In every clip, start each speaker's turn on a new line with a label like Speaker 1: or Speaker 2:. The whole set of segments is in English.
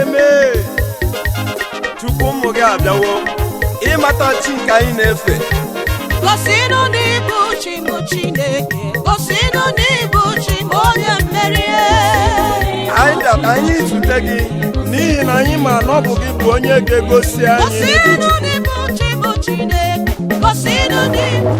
Speaker 1: na-eme tupu ụmụ gị abịawo ịmata chi nke anyị na-efe.
Speaker 2: Gosinụ n'ibu chi bụ Chineke, gosinụ n'ibu chi bụ onye mmeri.
Speaker 1: Anyị bịa ka anyị zute gị n'ihi na anyị ma na ọ bụ gị bụ onye ga-egosi anyị
Speaker 2: gosinụ n'ibu chi bụ Chineke, gosinụ n'ibu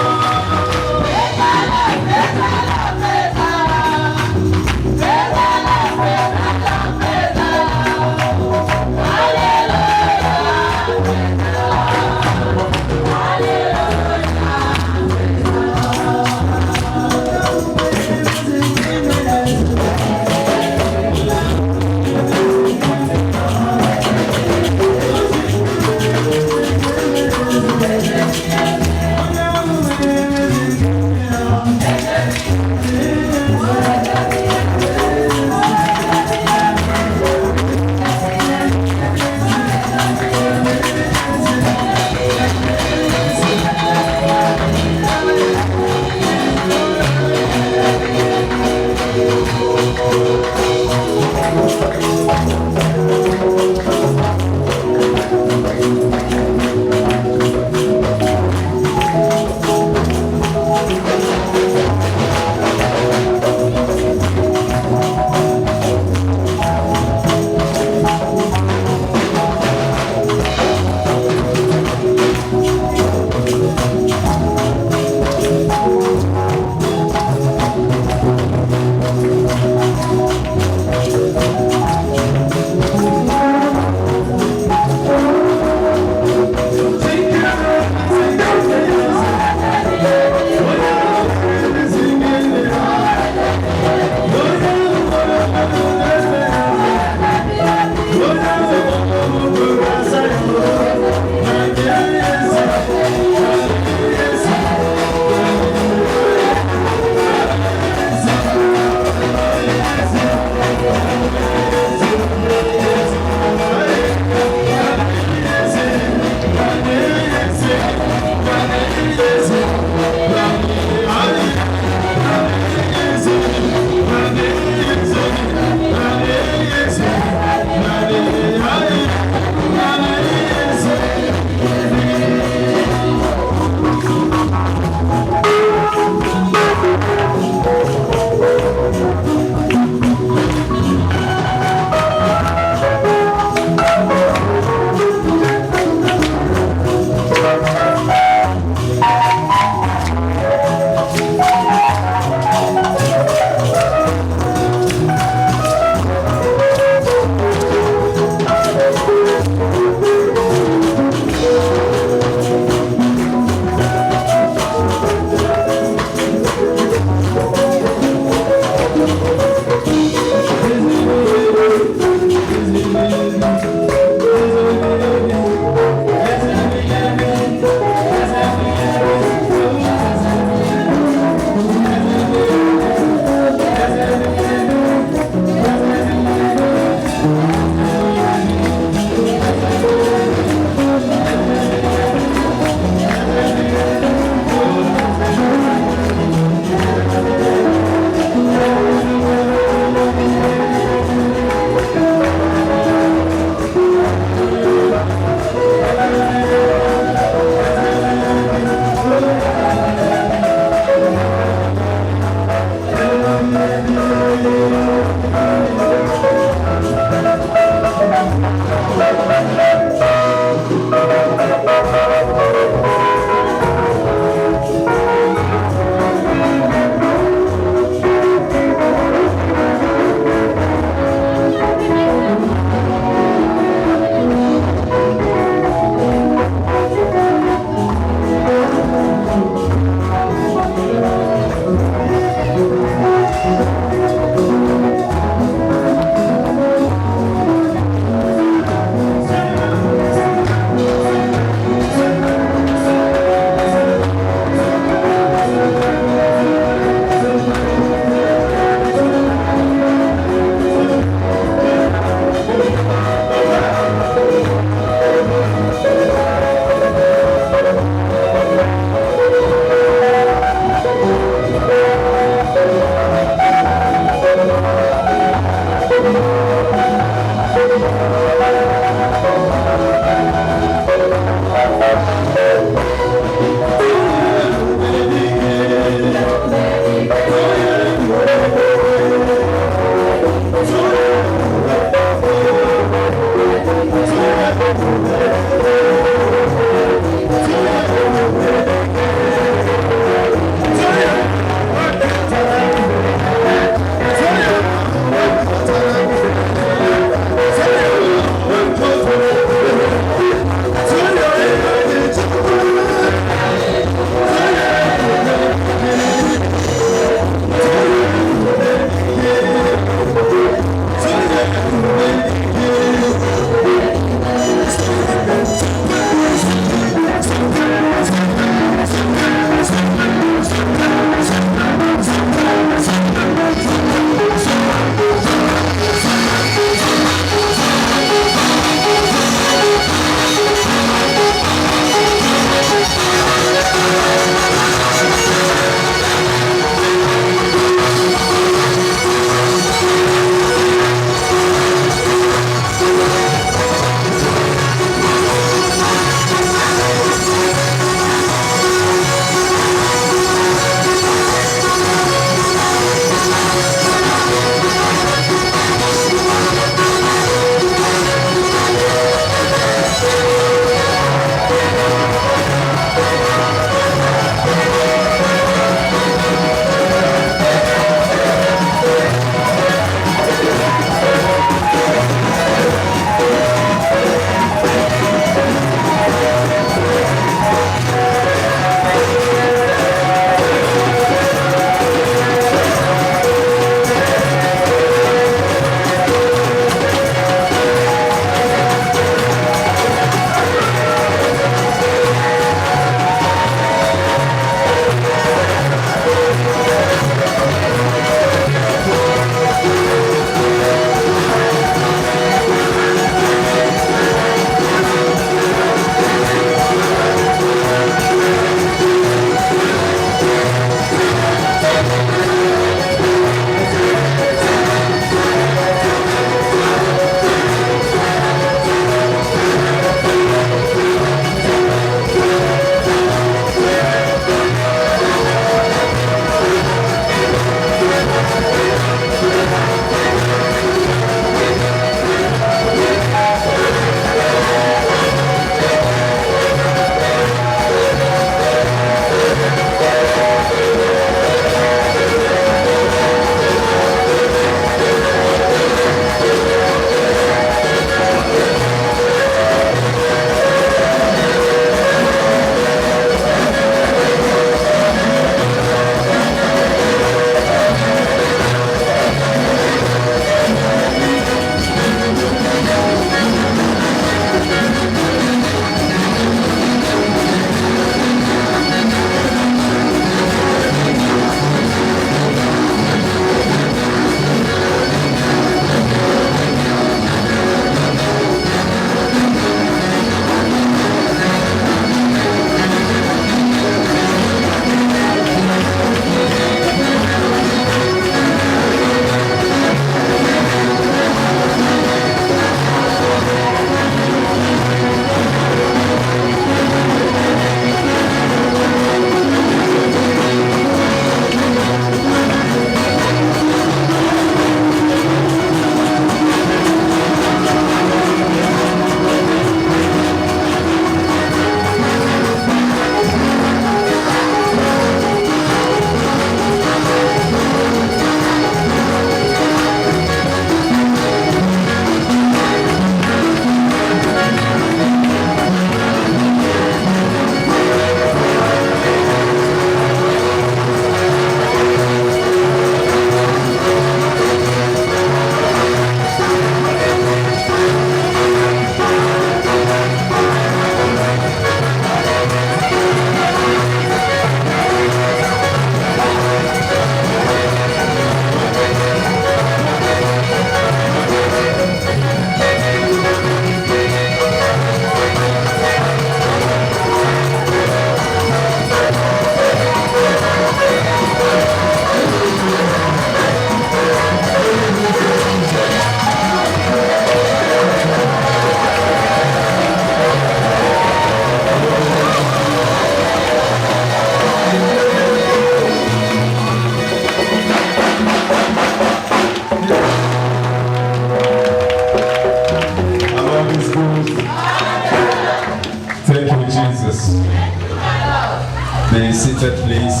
Speaker 3: Be seated, please.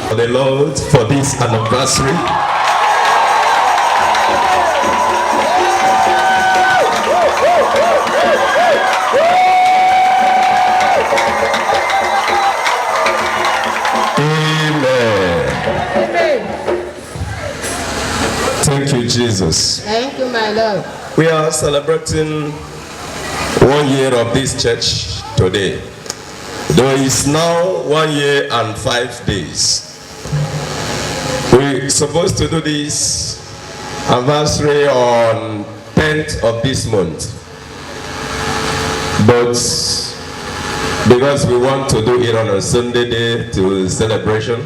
Speaker 3: For the Lord for this anniversary. Thank you, Jesus.
Speaker 4: Thank you, my Lord.
Speaker 3: We are celebrating 1 year of this church today. Though it's now 1 year and 5 days. We're supposed to do this anniversary on 10th of this month. But because we want to do it on a Sunday day to celebration,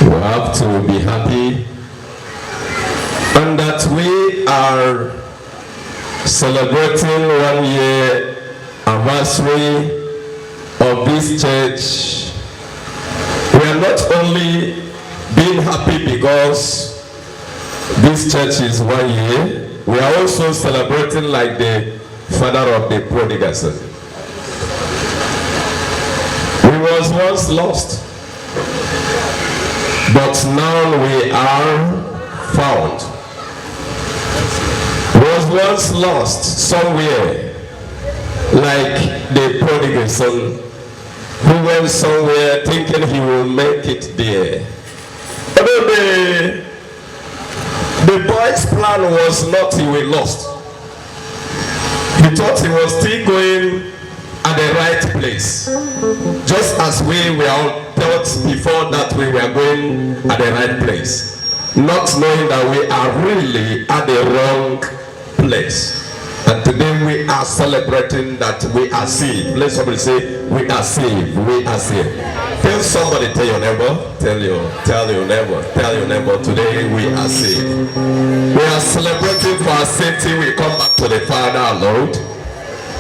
Speaker 3: we have to be happy. And that we are celebrating 1 year anniversary of this church. We are not only being happy because this church is 1 year, we are also celebrating like the father of the prodigal son. We was once lost, but now we are found. Was once lost somewhere, like the prodigal son who went somewhere thinking he will make it there. Although the boy's plan was not he will lost. He thought he was still going at the right place. Just as we were taught before that we were going at the right place. Not knowing that we are really at the wrong place. And today we are celebrating that we are saved. Let somebody say, we are saved. We are saved. Tell somebody, tell your neighbor, tell your neighbor, today we are saved. We are celebrating for our safety. We come back to the Father, our Lord.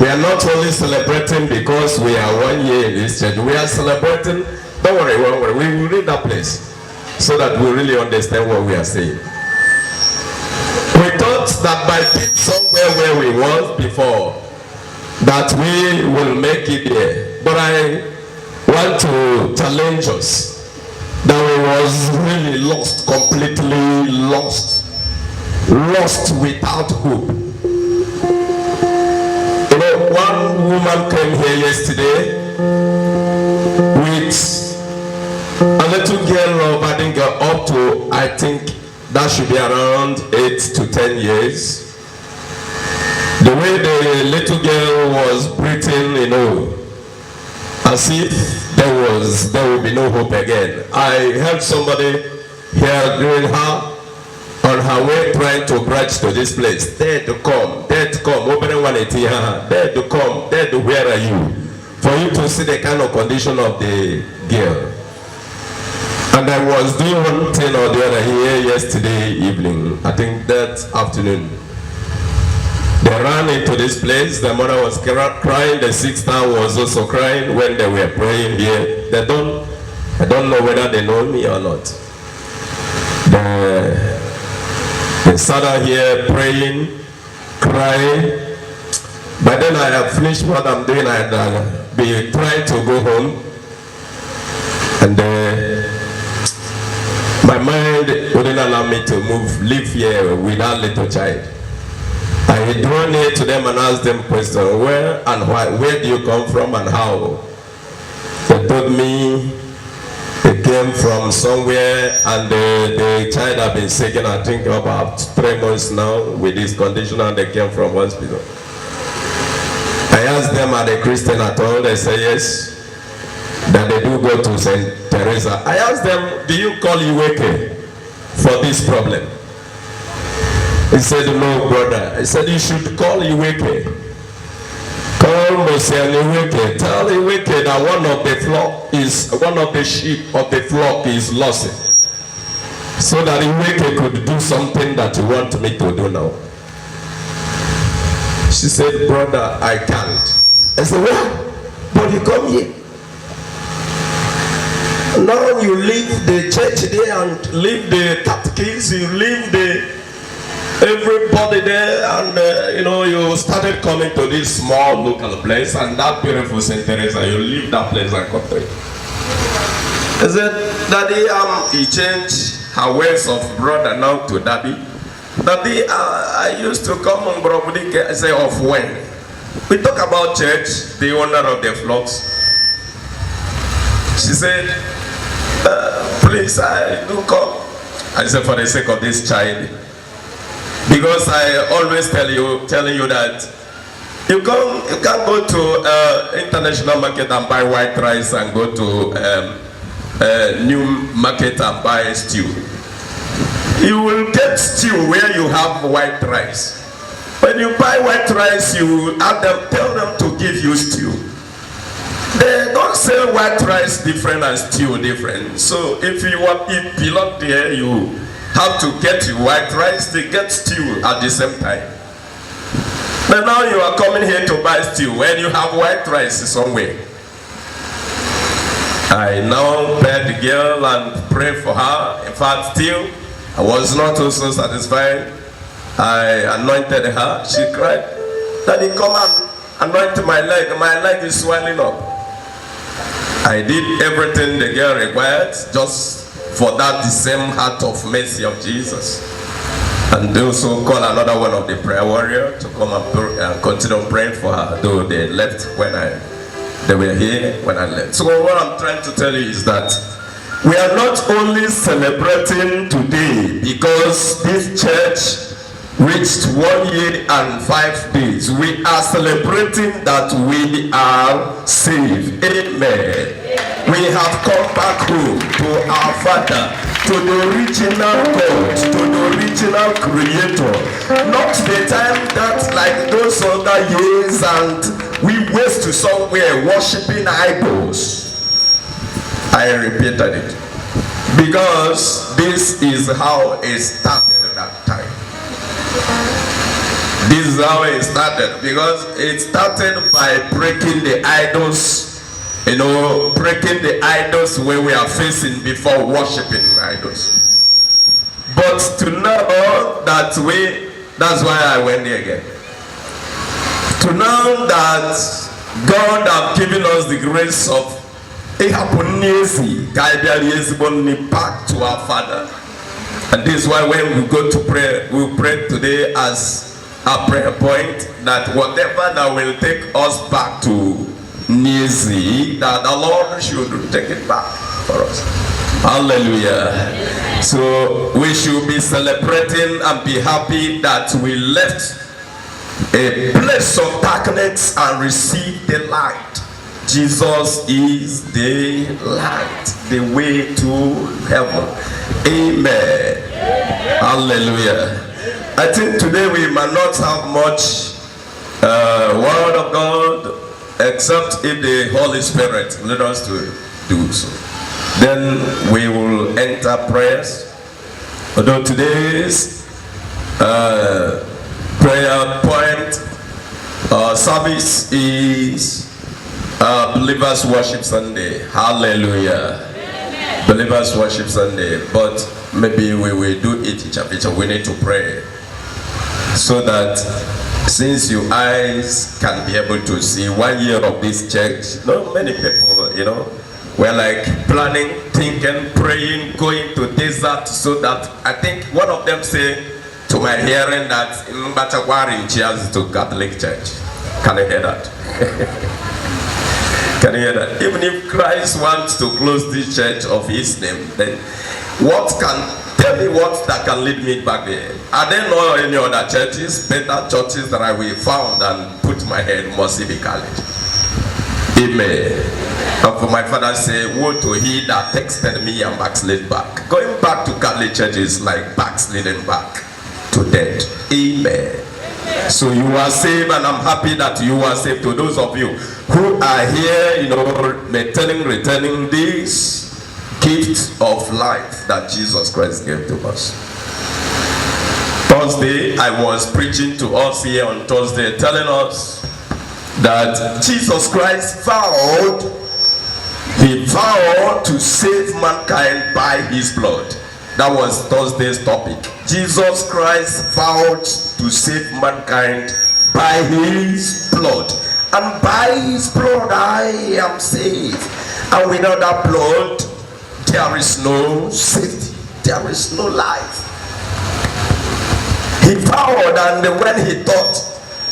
Speaker 3: We are not only celebrating because we are 1 year in this church. We are celebrating, don't worry, we will read that place so that we really understand what we are saying. We thought that by being somewhere where we was before, that we will make it there. But I want to challenge us that we was really lost, completely lost. Lost without hope. You know, one woman came here yesterday with a little girl of, I think, up to, I think, that should be around 8 to 10 years. The way the little girl was breathing, you know, as if there will be no hope again. I heard somebody here doing her on her way trying to bridge to this place. Dare to come, open one at here, dare to come, dare to where are you? For you to see the kind of condition of the girl. And I was doing one thing or the other here yesterday evening, I think that afternoon. They ran into this place, the mother was crying, the sister was also crying when they were praying here. I don't know whether they know me or not. They sat out here praying, crying. By then I have finished what I'm doing, I'd be trying to go home. And my mind wouldn't allow me to live here with that little child. I had drawn near to them and asked them questions, where and why, where do you come from and how? They told me they came from somewhere and the child had been sick, I think about 3 months now with this condition, and they came from hospital. I asked them, are they Christian at all? They say yes. That they do go to St. Teresa. I asked them, do you call Iweke for this problem? He said, no, brother. I said, you should call Iweke. Call Mose and Iweke. Tell Iweke that one of the sheep of the flock is lost. So that Iweke could do something that you want me to do now. She said, brother, I can't. I said, what? But you come here. Now you leave the church there and leave the catechism, you leave everybody there, and you started coming to this small local place, and that beautiful St. Teresa, you leave that place and come to it. He said, Daddy, he changed her ways of brother now to Daddy. Daddy, I used to come on Brobudi. I say, of when? We talk about church, the owner of the flocks. She said, please, I do come. I said, for the sake of this child. Because I always telling you that you can't go to international market and buy white rice and go to new market and buy stew. You will get stew where you have white rice. When you buy white rice, you tell them to give you stew. They don't sell white rice different and stew different. So if you belong there, you have to get white rice, they get stew at the same time. But now you are coming here to buy stew when you have white rice somewhere. I now pay the girl and pray for her. In fact, still, I was not also satisfied. I anointed her. She cried, Daddy, come and anoint my leg. My leg is swelling up. I did everything the girl required just for that the same heart of mercy of Jesus. And they also call another one of the prayer warrior to come and continue praying for her, though they left when they were here when I left. So what I'm trying to tell you is that we are not only celebrating today because this church reached 1 year and 5 days. We are celebrating that we are saved. Amen. We have come back home to our Father, to the original God, to the original Creator. Not the time that like those other years and we waste to somewhere worshiping idols. I repeated it because this is how it started at that time. This is how it started, because it started by breaking the idols, breaking the idols where we are facing before worshiping idols. But to know that that's why I went there again. To know that God have given us the grace of back to our Father. And this is why when we go to pray, we pray today as a prayer point that whatever that will take us back to Nizi, that the Lord should take it back for us. Hallelujah. So we should be celebrating and be happy that we left a place of darkness and received the light. Jesus is the light, the way to heaven. Amen. Hallelujah. I think today we might not have much word of God, except if the Holy Spirit led us to do so. Then we will enter prayers. Although today's prayer point service is Believers Worship Sunday. Hallelujah. Amen. Believers Worship Sunday. But maybe we will do it each of each. We need to pray so that since your eyes can be able to see 1 year of this church, not many people, we're like planning, thinking, praying, going to desert, so that I think one of them say to my hearing that in Batagwari cheers to Catholic Church. Can you hear that? Can you hear that? Even if Christ wants to close this church of his name, then tell me what that can lead me back there? Are there no any other churches, better churches that I will found and put my head Mercy College? Amen. And for my father say, woe to he that texted me and backslid back. Going back to Catholic church is like backsliding back to death. Amen. So you are saved, and I'm happy that you are saved. To those of you who are here, returning this gift of life that Jesus Christ gave to us. Thursday, I was preaching to us here on Thursday, telling us that Jesus Christ He vowed to save mankind by his blood. That was Thursday's topic. Jesus Christ vowed to save mankind by his blood. And by his blood I am saved. And without that blood, there is no safety. There is no life. He vowed, and when he thought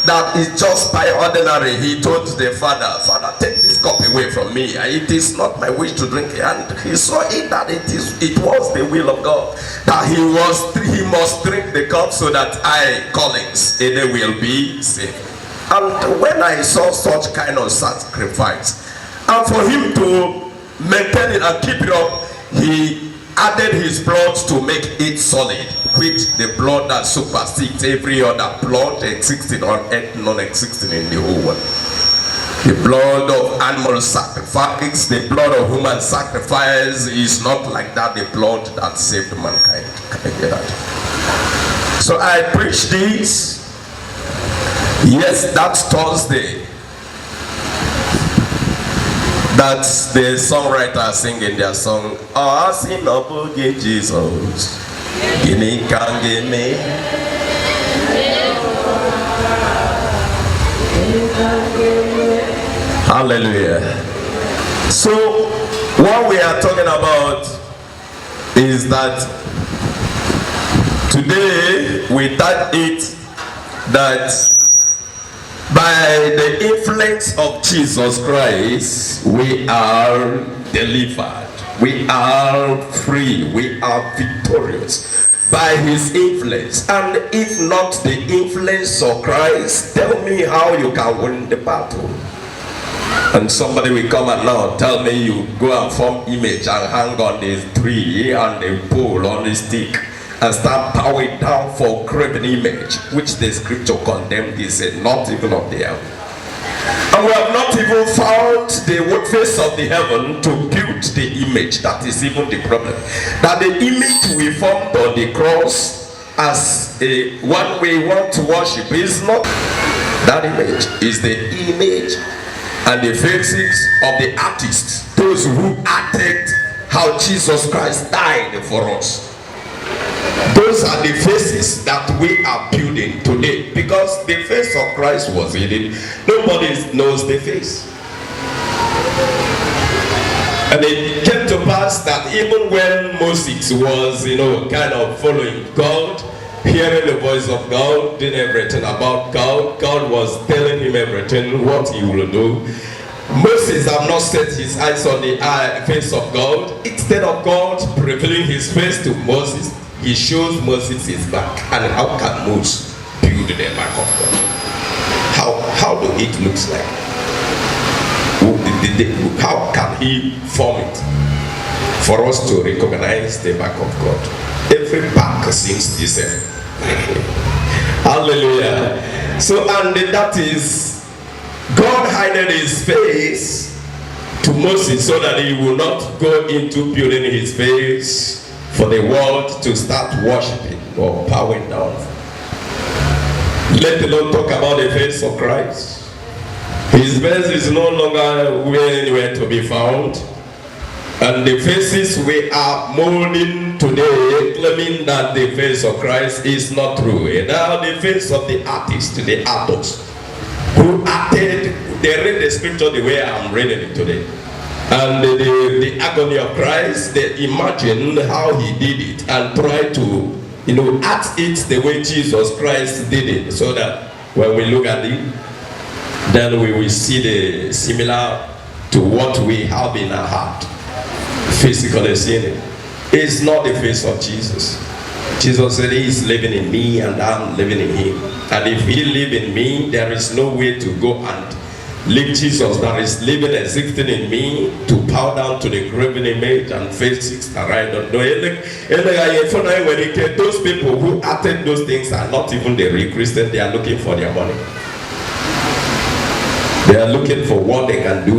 Speaker 3: that it's just by ordinary, he told the Father, Father, take this cup away from me. It is not my wish to drink it. And he saw it that it was the will of God, that he must drink the cup so that I, Collins, will be saved. And when I saw such kind of sacrifice, and for him to maintain it and keep it up, he added his blood to make it solid, which the blood that supersedes every other blood existing on earth, non-existing in the whole world. The blood of animal sacrifice, the blood of human sacrifice is not like that, the blood that saved mankind. Can you hear that? So I preach this. Yes, that's Thursday. That's the songwriter singing their song. Oh, sin of Jesus. Guinea can give me. Hallelujah. So, what we are talking about is that today we taught it that by the influence of Jesus Christ, we are delivered, we are free, we are victorious by his influence. And if not the influence of Christ, tell me how you can win the battle. And somebody will come and now tell me you go and form image and hang on the tree and the pole on the stick and start bowing down for graven image, which the scripture condemned. He said, not even of the heaven. And we have not even found the face of the heaven to build the image. That is even the problem. That the image we formed on the cross as a one we want to worship is not that image. Is the image and the faces of the artists, those who acted how Jesus Christ died for us. Those are the faces that we are building today, because the face of Christ was hidden. Nobody knows the face. And it came to pass that even when Moses was, kind of following God, hearing the voice of God, doing everything about God, God was telling him everything, what he will do. Moses have not set his eyes on the face of God. Instead of God revealing his face to Moses, he shows Moses his back. And how can Moses build the back of God? How do it looks like? How can he form it for us to recognize the back of God? Every back seems the same. Hallelujah. So, and that is God hided his face to Moses so that he will not go into building his face for the world to start worshiping or bowing down. Let the Lord talk about the face of Christ. His face is no longer anywhere to be found. And the faces we are molding today, claiming that the face of Christ is not true. And now the face of the artist, the actors, who acted, they read the scripture the way I'm reading it today. And the agony of Christ, they imagine how he did it and try to, act it the way Jesus Christ did it, so that when we look at it, then we will see the similar to what we have in our heart, physically seeing it. It's not the face of Jesus. Jesus said he is living in me and I'm living in him. And if he live in me, there is no way to go and leave Jesus that is living, existing in me, to bow down to the graven image and face it. I don't know. Those people who acted those things are not even the real Christians. They are looking for their money. They are looking for what they can do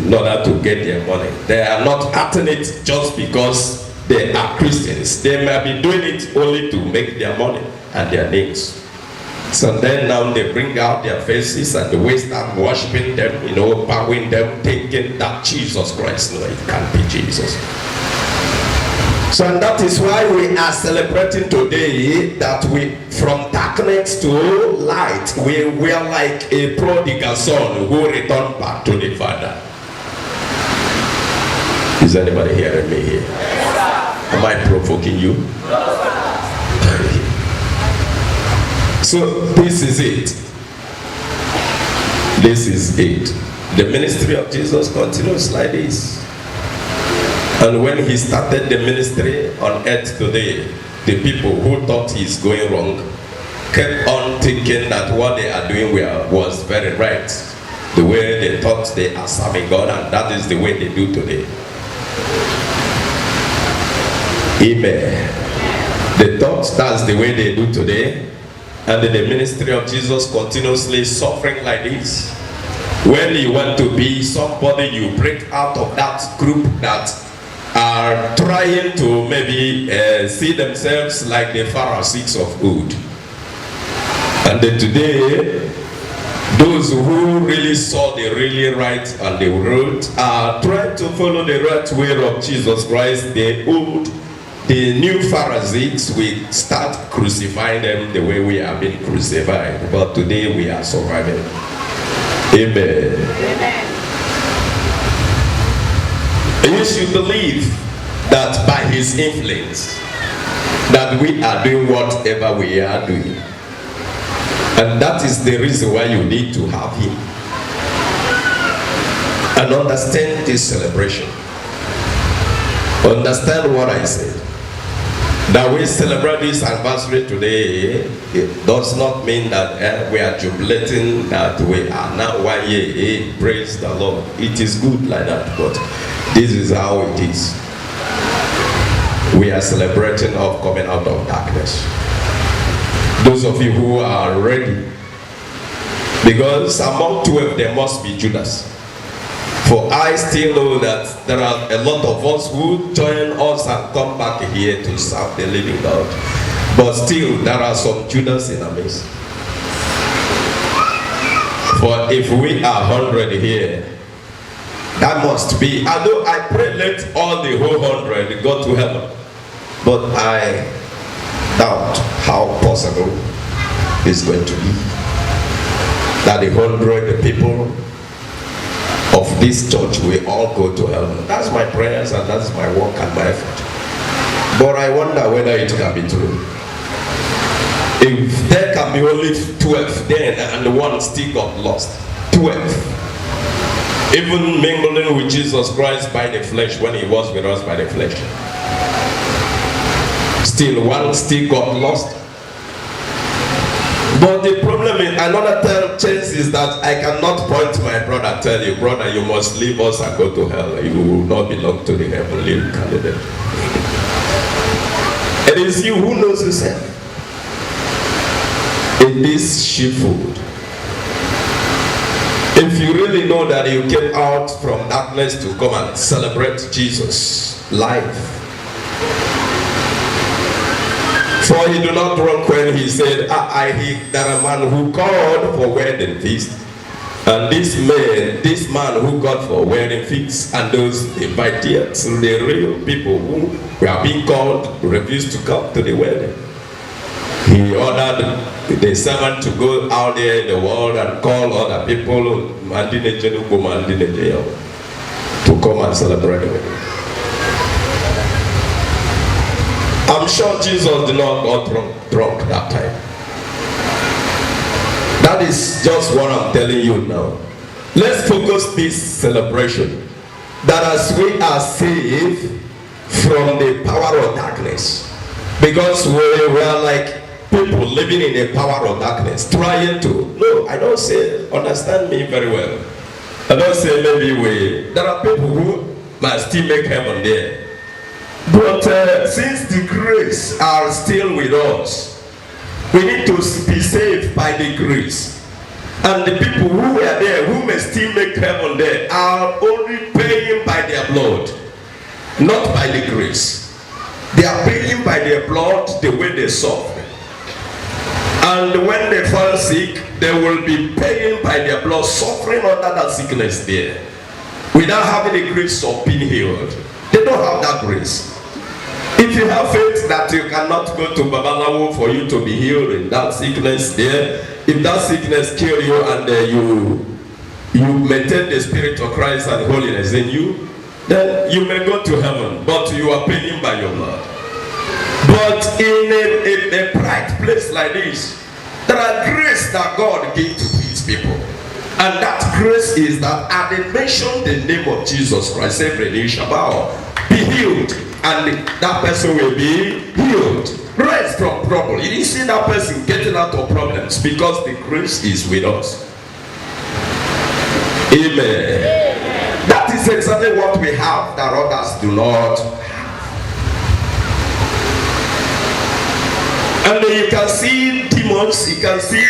Speaker 3: in order to get their money. They are not acting it just because they are Christians. They may be doing it only to make their money and their names. So then now they bring out their faces and we start worshiping them, bowing them, thinking that Jesus Christ. No, it can't be Jesus. So and that is why we are celebrating today that we from darkness to light. We are like a prodigal son who returned back to the father. Is anybody hearing me here? Am I provoking you? So this is it. This is it. The ministry of Jesus continues like this. And when he started the ministry on earth today, the people who thought he's going wrong kept on thinking that what they are doing was very right. The way they thought they are serving God, and that is the way they do today. Amen. They thought that's the way they do today, and the ministry of Jesus continuously suffering like this. When you want to be somebody, you break out of that group that are trying to maybe see themselves like the Pharisees of old. And then today, those who really saw the really right and the road are trying to follow the right way of Jesus Christ. The new Pharisees, we start crucifying them the way we have been crucified. But today we are surviving. Amen. Amen. And you should believe that by his influence that we are doing whatever we are doing. And that is the reason why you need to have him. And understand this celebration. Understand what I said. That we celebrate this anniversary today, it does not mean that we are jubilating that we are now 1 year. Praise the Lord. It is good like that, but this is how it is. We are celebrating of coming out of darkness. Those of you who are ready, because among 12 there must be Judas. For I still know that there are a lot of us who join us and come back here to serve the living God. But still, there are some Judas in our midst. For if we are 100 here, that must be, although I pray let all the whole 100 go to heaven, but I doubt how possible it's going to be that the 100 people of this church will all go to heaven. That's my prayers and that's my work and my effort. But I wonder whether it can be true. If there can be only 12 then and one still got lost. 12. Even mingling with Jesus Christ by the flesh when he was with us by the flesh. Still one still got lost. But the problem is, another chance is that I cannot point to my brother, tell you, brother, you must leave us and go to hell. You will not belong to the heavenly candidate. It is you who knows yourself. In this sheepfold. If you really know that you came out from darkness to come and celebrate Jesus' life. For he do not drunk when he said, there are man who called for wedding feast, and this man who called for wedding feast, and those invited, so the real people who were being called refused to come to the wedding. He ordered the servant to go out there in the world and call other people to come and celebrate the wedding. I'm sure Jesus did not get drunk that time. That is just what I'm telling you now. Let's focus this celebration that as we are saved from the power of darkness, because we were like people living in the power of darkness, trying to, no, I don't say, understand me very well. I don't say maybe there are people who must still make heaven there. But since the grace are still with us, we need to be saved by the grace. And the people who were there, who may still make heaven there, are only paying by their blood, not by the grace. They are paying by their blood the way they suffer. And when they fall sick, they will be paying by their blood, suffering under that sickness there, without having the grace of being healed. They don't have that grace. If you have faith that you cannot go to Babalawo for you to be healed in that sickness there, if that sickness kill you and you maintain the spirit of Christ and holiness in you, then you may go to heaven, but you are paying by your blood. But in a bright place like this, there are grace that God gives to his people. And that grace is that at the mention the name of Jesus Christ, every knee shall bow, be healed, and that person will be healed. Rest from trouble. You didn't see that person getting out of problems because the grace is with us. Amen. That is exactly what we have that others do not have. And you can see demons, you can see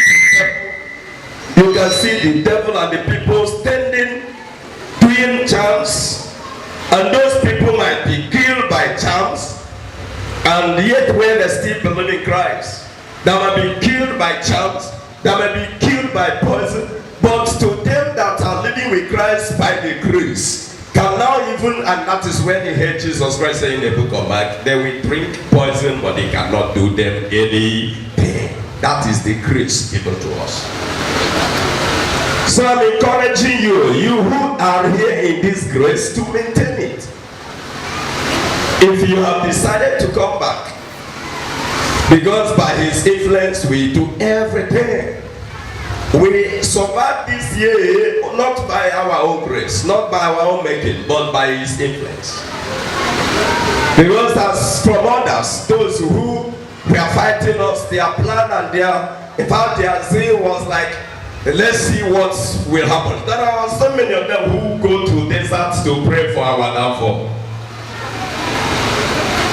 Speaker 3: the devil and the people standing doing charms, and those people might be killed by charms, and yet when they still believe in Christ, they might be killed by charms, they may be killed by poison, but to them that are living with Christ by the grace can now even, and that is when they heard Jesus Christ saying in the book of Mark, they will drink poison but they cannot do them any pain. That is the grace given to us. So I'm encouraging you who are here in this grace, to maintain it. If you have decided to come back, because by his influence we do everything. We survived this year not by our own grace, not by our own making, but by his influence. Because as from others, those who were fighting us, their plan and their zeal was like, let's see what will happen. There are so many of them who go to deserts to pray for our downfall.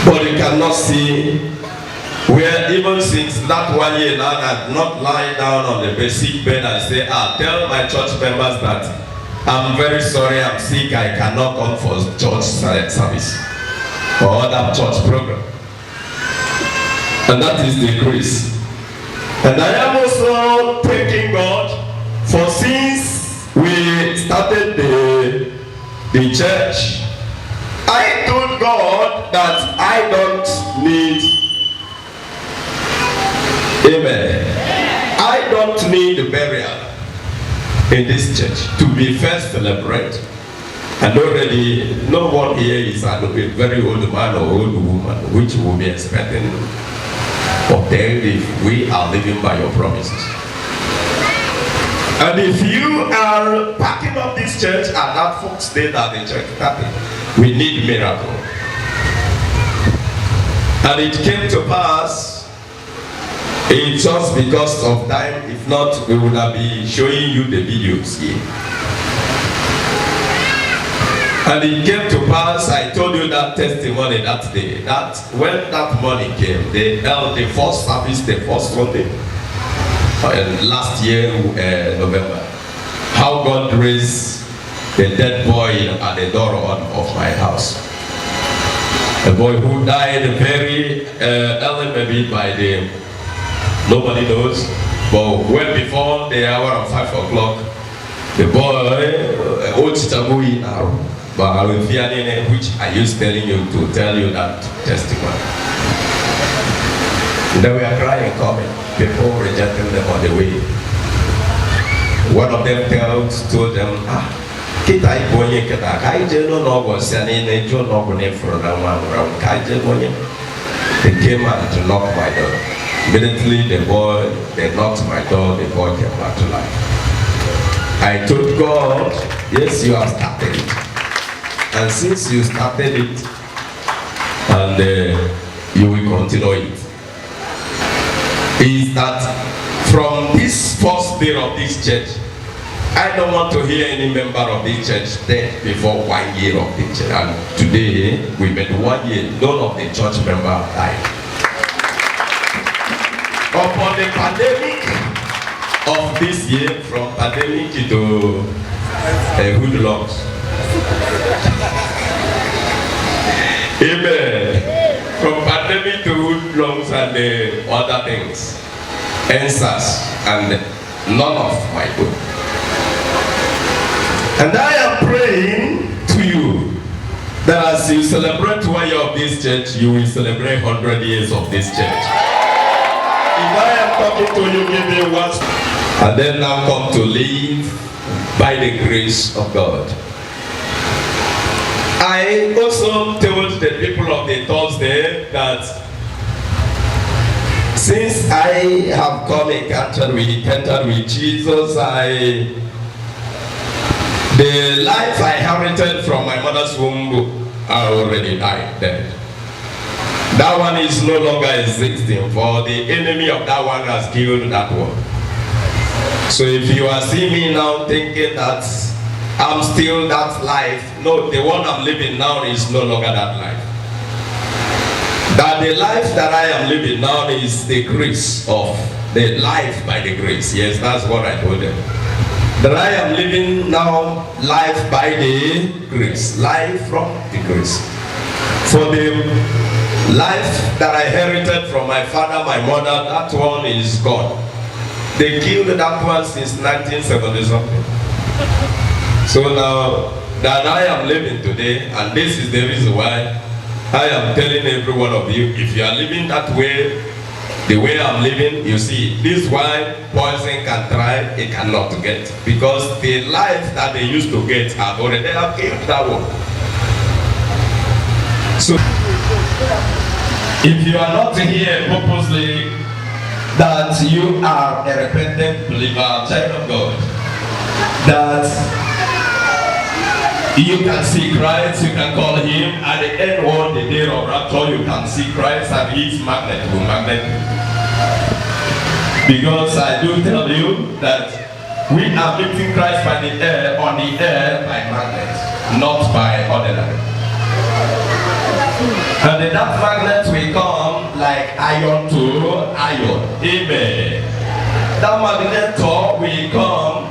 Speaker 3: But you cannot see where even since that 1 year now, I'm not lying down on the basic bed and say, tell my church members that I'm very sorry, I'm sick, I cannot come for church service or other church program. And that is the grace. And I am also thanking God for since we started the church, I told God that I don't need, amen, I don't need burial in this church to be first celebrate. And already no one here is a very old man or old woman which will be expecting of them if we are living by your promises. And if you are packing up this church and that folks stay at the church started, we need miracle. And it came to pass, it's just because of time. If not, we would have been showing you the videos here. And it came to pass, I told you that testimony that day, that when that money came, they held the first service, the first Sunday, last year, November, how God raised the dead boy at the door of my house. A boy who died very early, maybe by the, nobody knows, but well before the hour of 5 o'clock, the boy, old Chitamui, which I used telling you to tell you that testimony. They were crying, coming, people rejecting them on the way. One of them told them, kita ibunya kita, kaije no nogo sani ne jo nogo ne frona wan kaije bonye. They came out to knock my door. Immediately they knocked my door, the boy came back to life. I told God, yes, you have started it. And since you started it, and you will continue it, is that from this first day of this church, I don't want to hear any member of this church dead before 1 year of the church. And today, we made 1 year, none of the church members died. Upon the pandemic of this year, from pandemic to hoodlums. Amen. From pandemic to hoodlums and other things, answers, and none of my good. And I am praying to you that as you celebrate 1 year of this church, you will celebrate 100 years of this church. If I am talking to you, give me once, and then now come to live by the grace of God. I also told the people of the Thursday that since I have come encountered with Jesus, the life I inherited from my mother's womb are already died dead. That one is no longer existing, for the enemy of that one has killed that one. So if you are seeing me now thinking that I'm still that life, no, the one I'm living now is no longer that life. That the life that I am living now is the grace of the life by the grace. Yes, that's what I told them. That I am living now life by the grace, life from the grace. For the life that I inherited from my father, my mother, that one is gone. They killed that one since 1970 something. So now that I am living today, and this is the reason why I am telling every one of you, if you are living that way, the way I'm living, you see, this is why poison can try, it cannot get. Because the life that they used to get have already killed that one. So, if you are not here purposely, that you are a repentant believer, child of God, that you can see Christ, you can call him, at the end of the day of rapture, you can see Christ and his magnet will magnet you. Because I do tell you that we are meeting Christ by the air, on the air by magnet, not by ordinary. And that magnet will come like iron to iron. Amen. That magnet will come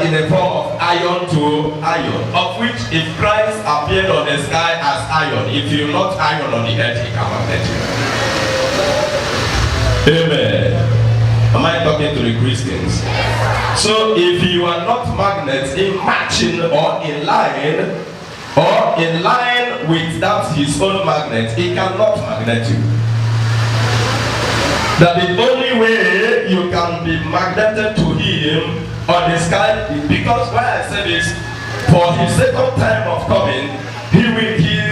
Speaker 3: in the form of iron to iron, of which if Christ appeared on the sky as iron, if you not iron on the earth, he can magnet you. Amen. Am I talking to the Christians? So if you are not magnets in matching or in line with that his own magnet, he cannot magnet you. That the only way you can be magneted to him on the sky is because why I said this, for his second time of coming, he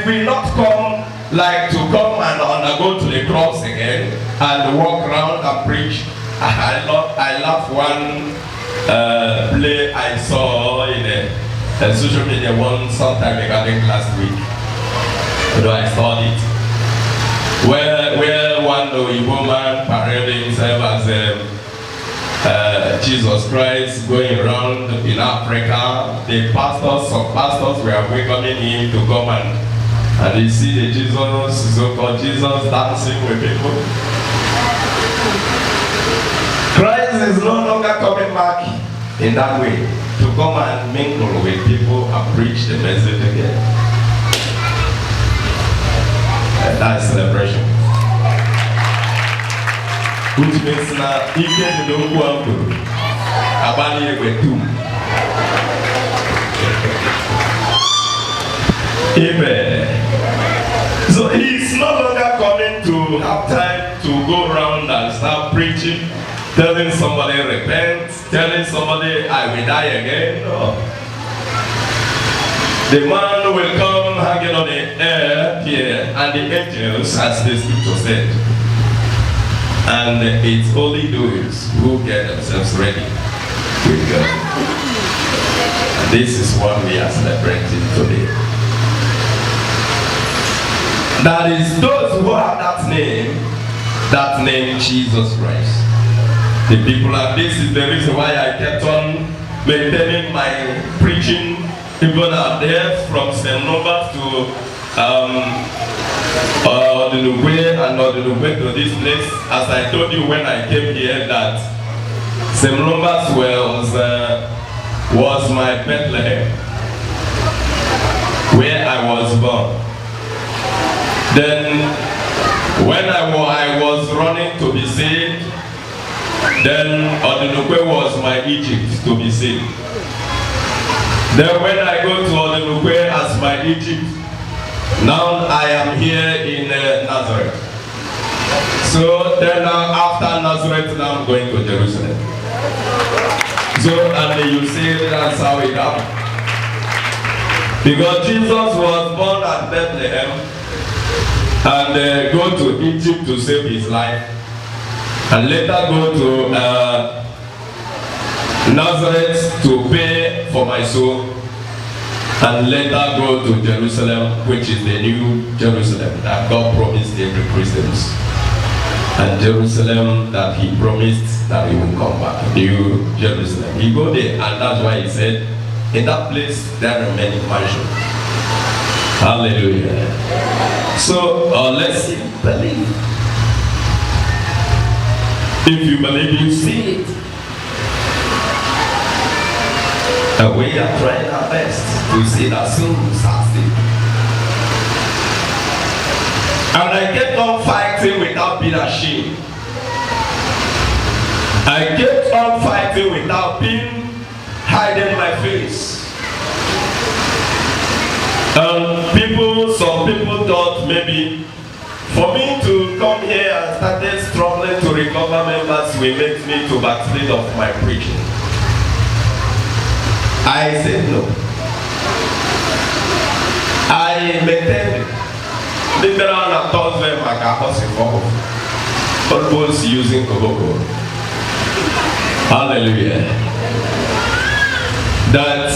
Speaker 3: will not come like to come and undergo to the cross again and walk around and preach. I love one play I saw in a social media one sometime ago, I think last week. Although I saw it, where one woman parading himself as Jesus Christ going around in Africa. The some pastors were welcoming him to come and you see the Jesus, so-called Jesus, dancing with people. Christ is no longer coming back in that way to come and mingle with people and preach the message again. And that's celebration. Which means now, if you don't go to Abani with two. Amen. So he's no longer coming to have time to go around and start preaching, telling somebody repent, telling somebody I will die again. No. The man will come hanging on the air here, and the angels, as the scripture said, and it's only those who get themselves ready with God. And this is what we are celebrating today. That is those who have that name Jesus Christ. The people, and this is the reason why I kept on maintaining my preaching even out there from St. Norbert to Odinugwe and Odinugwe to this place. As I told you when I came here that St. Norbert was my Bethlehem, where I was born. Then when I was running to be saved, then Odinugwe was my Egypt to be saved. Then when I go to Odinugwe as my by Egypt. Now I am here in Nazareth. So then after Nazareth, now I'm going to Jerusalem. So, and you see that's how it happened. Because Jesus was born at Bethlehem and go to Egypt to save his life, and later go to Nazareth to pay for my soul, and later go to Jerusalem, which is the new Jerusalem that God promised every Christians, and Jerusalem that he promised that he will come back, new Jerusalem. He go there, and that's why he said, in that place there are many mansions. Hallelujah. So let's see, believe. If you believe, you see it. And we are trying our best to see that soon succeed. And I kept on fighting without being ashamed. I kept on fighting without being hiding my face. And some people thought maybe for me to come here and started struggling to recover members will make me to backslid of my preaching. I said no. I maintained it. Later on I told them my campus purpose using Koboko. Hallelujah. That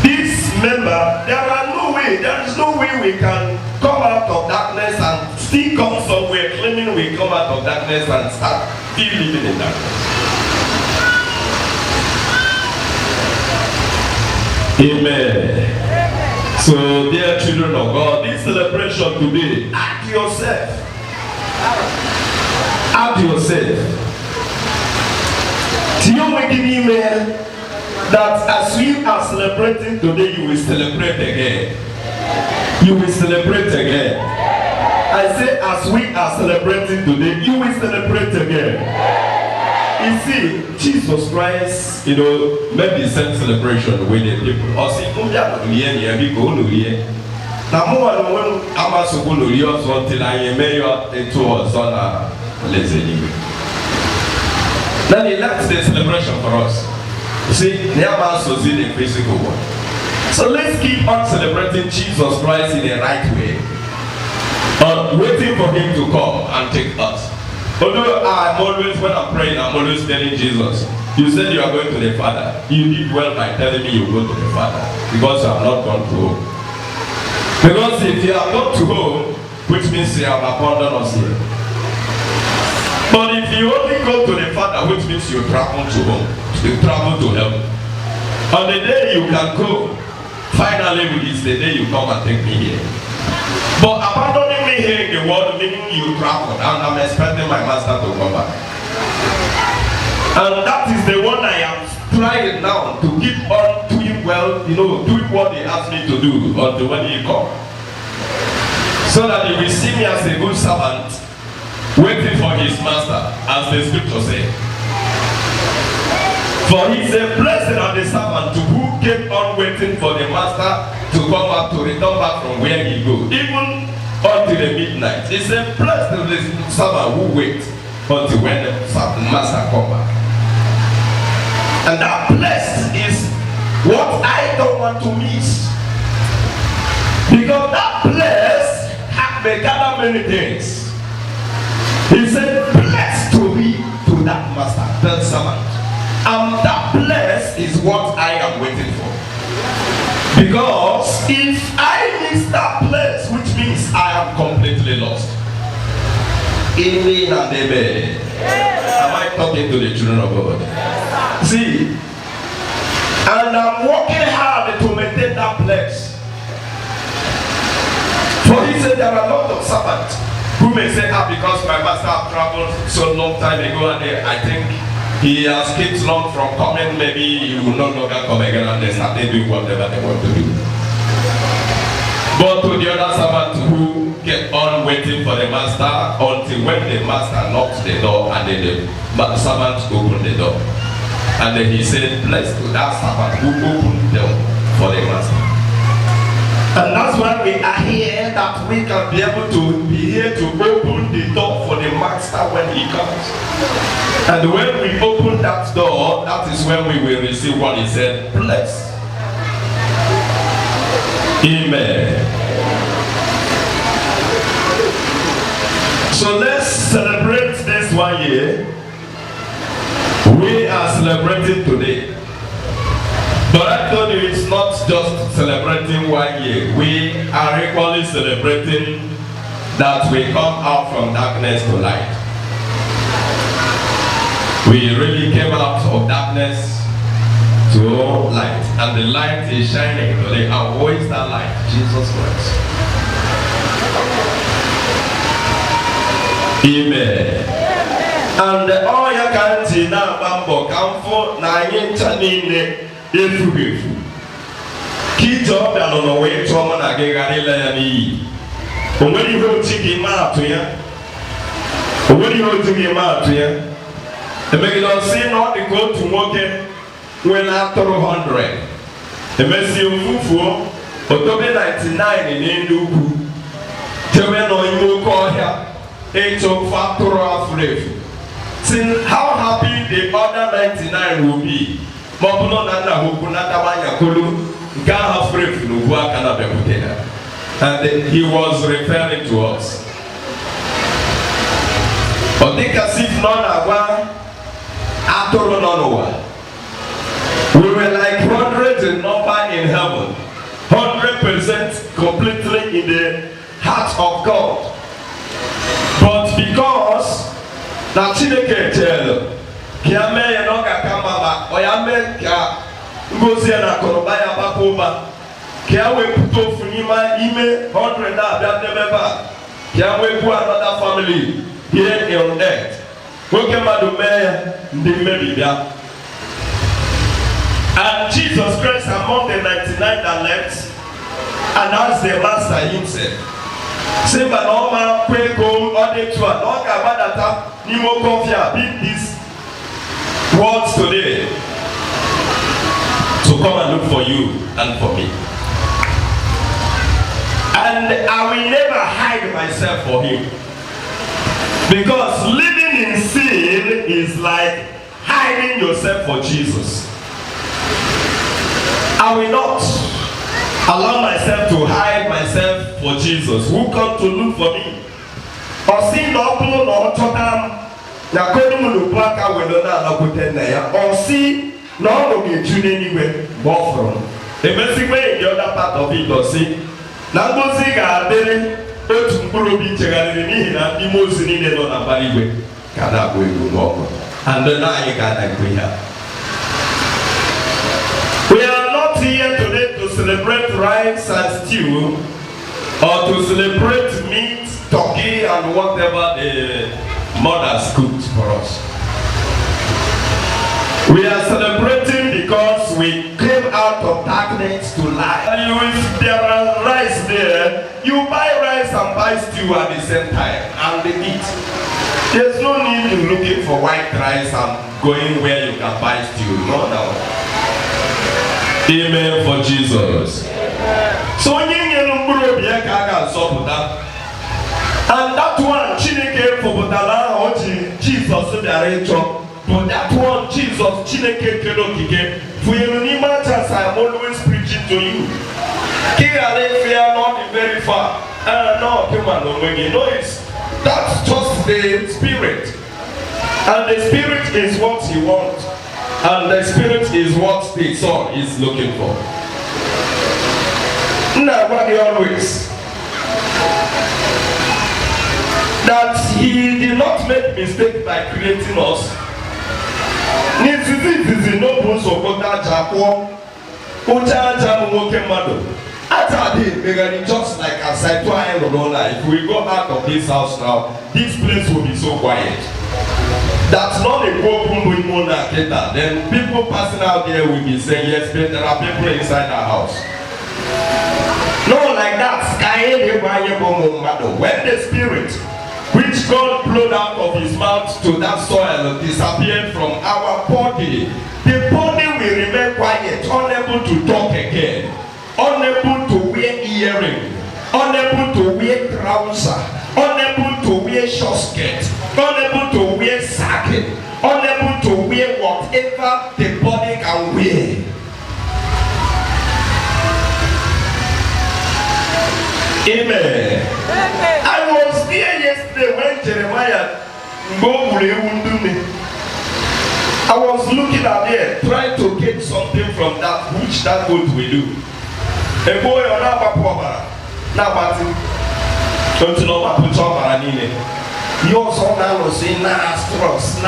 Speaker 3: this member, there is no way we can come out of darkness and still come somewhere claiming we come out of darkness and start still living in darkness. Amen. So, dear children of God, this celebration today, ask yourself. Ask yourself. Do you make an email that as we are celebrating today, you will celebrate again? You will celebrate again. I say, as we are celebrating today, you will celebrate again. You see, Jesus Christ, made the same celebration with the people. Or see, now, more than when I'm a school, you also until I am mayor into a son, let's say. Then he left the celebration for us. You see, never also see the physical one. So let's keep on celebrating Jesus Christ in the right way. Waiting for him to come and take us. Although I'm always, when I'm praying, I'm always telling Jesus, you said you are going to the Father. You did well by telling me you go to the Father. Because you have not gone to home. Because if you have gone to home, which means you have abandoned us here. But if you only go to the Father, which means you travel to home, you travel to heaven. On the day you can go, finally is the day you come and take me here. But abandoning me here in the world, meaning you travel, and I'm expecting my master to come back. And that is the one I am trying now to keep on doing well, doing what he asked me to do until when he comes. So that he will see me as a good servant, waiting for his master, as the scripture says. For he said, blessed are the servant who kept on waiting for the master to come back, to return back from where he goes, even until the midnight. He said, blessed are the servant who waits until when the master comes back. And that blessed is what I don't want to miss. Because that blessed may gather many things. He said, blessed to be to that master, that servant. And that blessed is what I am waiting for. Because if I miss that place, which means I am completely lost. Amen and amen. Am I talking to the children of God? See, and I'm working hard to maintain that place. For he said there are a lot of servants who may say, because my master have traveled so long time ago and I think he has kept long from coming, maybe he will no longer come again and they started doing whatever they want to do. But to the other servant who kept on waiting for the master until when the master knocked the door and then the servant opened the door. And then he said, blessed to that servant who opened the door for the master. And that's why we are here, that we can be able to be here to open the door for the master when he comes. And when we open that door, that is when we will receive what he said, bless. Amen. So let's celebrate this 1 year. We are celebrating today. But I told you it's not just celebrating 1 year. We are equally celebrating that we come out from darkness to light. We really came out of darkness to light. And the light is shining today. And who is that light? Jesus Christ. Amen. And all you can see now, Bambo, come for nine chanine. Efu Kito da no we to na gegari la ni omeri ho tigi ma to ya omeri ho tigi ma to ya e me go see no the go to moke when after 100 e me see ofufuo otobe 99 ni nduku tewe no imo ko ya e to factor afrefu. See how happy the other 99 will be. And he was referring to us. We were like hundreds in number in heaven, 100% completely in the heart of God. But because na Chineke tell Kiame yanoka kama oyame kia ngozi na korobaya bakoba kiawe puto funima ime 100 na abia kiawe ku another family here on earth woke madume ndime bia. And Jesus Christ among the 99 that left and as the master himself say but no man pray go all the two no ka badata ni mo confia beat this words today to come and look for you and for me. And I will never hide myself for him. Because living in sin is like hiding yourself for Jesus. I will not allow myself to hide myself for Jesus who come to look for me. Or sin no pull no totam. Na kodu mu plaka wedo na alakote na ya or see no no get you anywhere more from the basic way in the other part of it or see na ngozi ga adere otu mkpụrụ obi chegharịrị n'ihi na ndị mozi niile nọ na mbara igwe ka na-agba egwu n'ọkụ and then anyị ga na-ekwe ya. We are not here today to celebrate rice and stew or to celebrate meat, turkey and whatever the mothers cooked for us. We are celebrating because we came out of darkness to light. And if there are rice there, you buy rice and buy stew at the same time and they eat. There's no need in looking for white rice and going where you can buy stew. No. Amen for Jesus. So and that one, Chineke for Botala, Jesus, but that one, Jesus, Chineke Kelokike, for you, I'm always preaching to you. Fear not very far. No, that's just the Spirit. And the Spirit is what He wants. And the Spirit is what the Son is looking for. Now, what He always that He did not make mistake by creating us. Just like as I if we go out of this house now, this place will be so quiet. That's not a problem with Monaketa. Then people passing out there will be saying, yes, but there are people inside our house. No, like that. When the Spirit, which God blew out of His mouth to that soil, disappeared from our body, the body will remain quiet, unable to talk again, unable to wear ears to wear trousers, unable to wear short skirt, unable to wear sacking, unable to wear whatever the body can wear. Amen. I was there yesterday when Jeremiah I was looking at there, trying to get something from that which that goat will do. A boy on our power, now batting. Don't you know what put on my knee? He also now was saying, nah stress.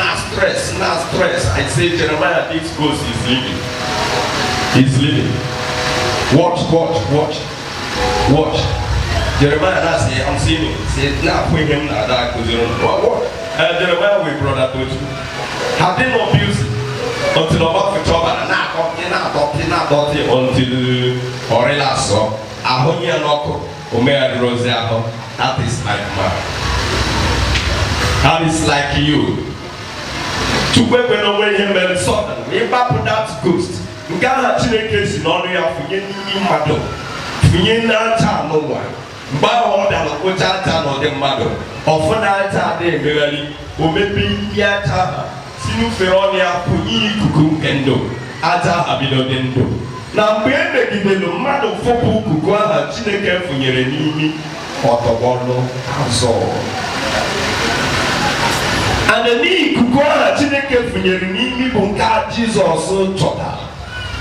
Speaker 3: I say, Jeremiah, this ghost is living. He's living. Watch. Jeremiah say, I'm seeing it. Say, now put him at that because you don't know what. Jeremiah, we brought that to you. Have they not abused until about the trouble and not until Orela saw Ahonia Loco, Omea Rosiaco. That is like man. That is like you. To weapon away him and sudden, we put that ghost. We got a case in honor of Yin Mado. Yin no one. But all that put out on the mother. Often I tell them, really, or maybe Yata, Sinu Feronia, Puni, Kuku, Endo, Ata Abidodendo. Now, when they give the mother for Kukuana, Chineke for your enemy, or the Bono, and the knee Kukuana, Chineke for your enemy, Bunka, Jesus, so total.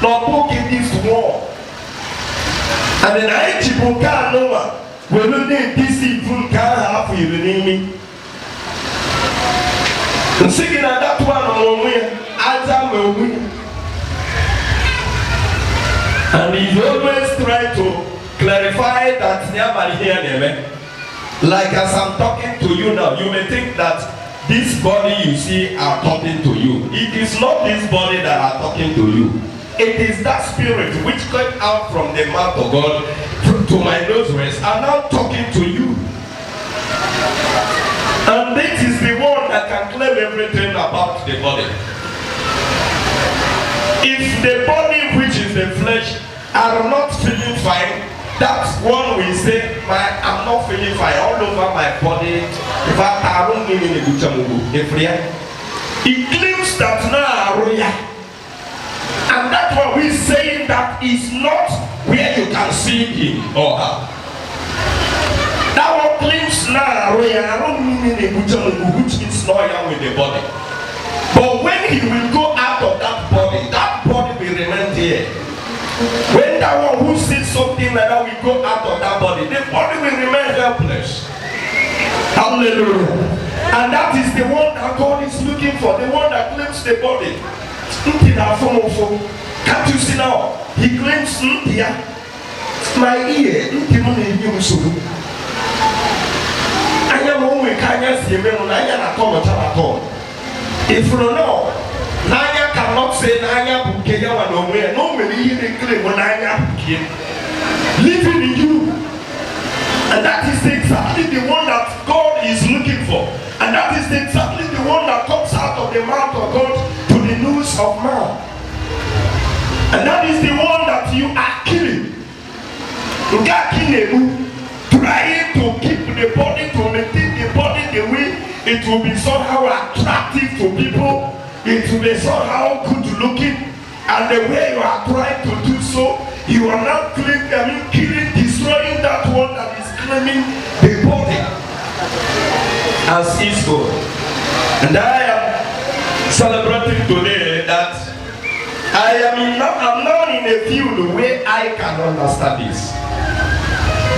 Speaker 3: Not booking this war. And then I Chibunka Noah. We don't need this even can have for you the name. And singing at that one on win, Adam will win. And he's always trying to clarify that nobody here, amen. Like as I'm talking to you now, you may think that this body you see are talking to you. It is not this body that are talking to you. It is that spirit which came out from the mouth of God to my nostrils and now talking to you. And this is the one that can claim everything about the body. If the body which is the flesh are not feeling fine, that's one we say, I'm not feeling fine all over my body. If I don't need any good it claims that now and that's what we're saying, that is not where you can see him or her. That one claims now, I don't mean which is loyal with the body. But when he will go out of that body will remain there. When that one who sees something like that will go out of that body, the body will remain helpless. Hallelujah. And that is the one that God is looking for, the one that claims the body. Can't you see now? He claims my ear. I am only kindness. If you don't know, Naya cannot say Naya Bukaya nowhere. Nobody even claim when Naya living in you. And that is exactly the one that God is looking for. And that is exactly the one that comes out of the mouth of God to the news of man. And that is the one that you are killing. Trying to keep the body, to maintain the body the way it will be somehow attractive to people. It will be somehow good looking. And the way you are trying to do so, you are not killing, destroying that one that is claiming the body as his own. And I am celebrating today that I'm now in a field where I can understand this.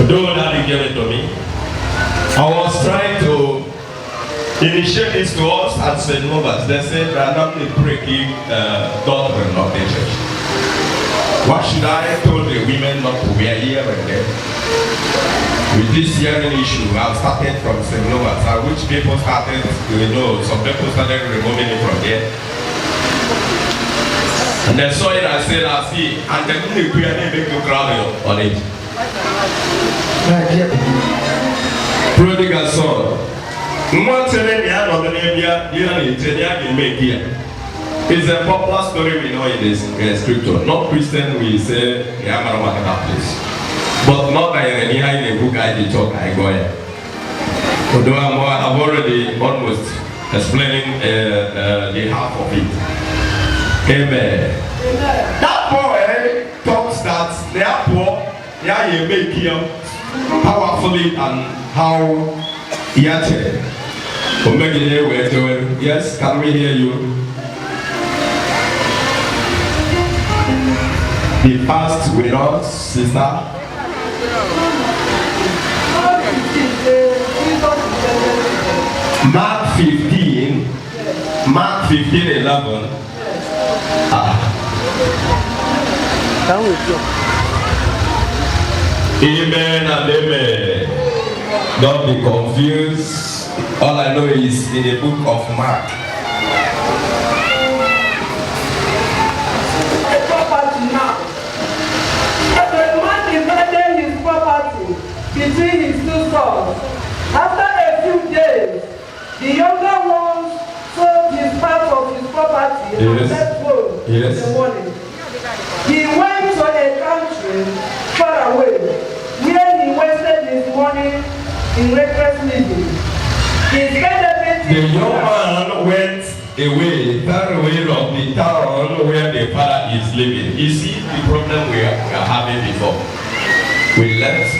Speaker 3: Though that gave it to me, I was trying to initiate this to us as St. Movers. They said randomly breaking doctrine of the church. What should I tell the women not to wear here and there? With this hearing issue, I've started from St. Movers, which people started, some people started removing it from there. And they saw it and said, I see, and then they make you cry on it. Prodigal son. It's a popular story we know in the scripture. Not Christian, we say, that place. But not by any high book I did talk I go here. Although I've already almost explaining the half of it. Amen. That boy talks that they are poor, yeah, you make him powerfully and how he acted. Yes, can we hear you? The past with us, sister. Mark 15, 11. Amen and amen. Don't be confused. All I know is in the book of Mark.
Speaker 4: Property now. The man divided his property between his two sons. After a few days, the younger one sold his part of his property and left home in the morning. He went to a country far away, where he wasted his money in reckless living. He spent everything.
Speaker 3: The young man went away, far away from the town where the father is living. You see the problem we are having before. We left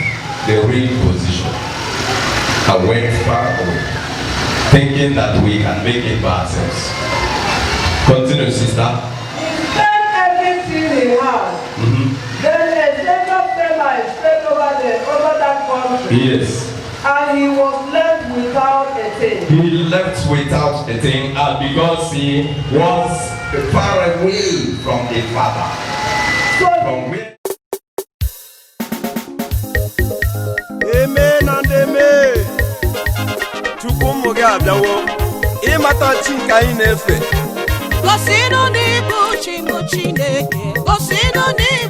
Speaker 3: the real position and went far away, thinking that we can make it by ourselves. Continue, sister.
Speaker 4: He spent everything he had. Then a stranger Semite spread over that country.
Speaker 3: Yes.
Speaker 4: And he was left without a thing.
Speaker 3: He left without a thing because he was far away from the father.
Speaker 4: So
Speaker 3: From where?
Speaker 1: Amen and amen. Chukwu gị abịawo ịmata chi nke anyị na-efe.
Speaker 2: Gosinụ n'ibu chi m Chineke, gosinụ n'ibu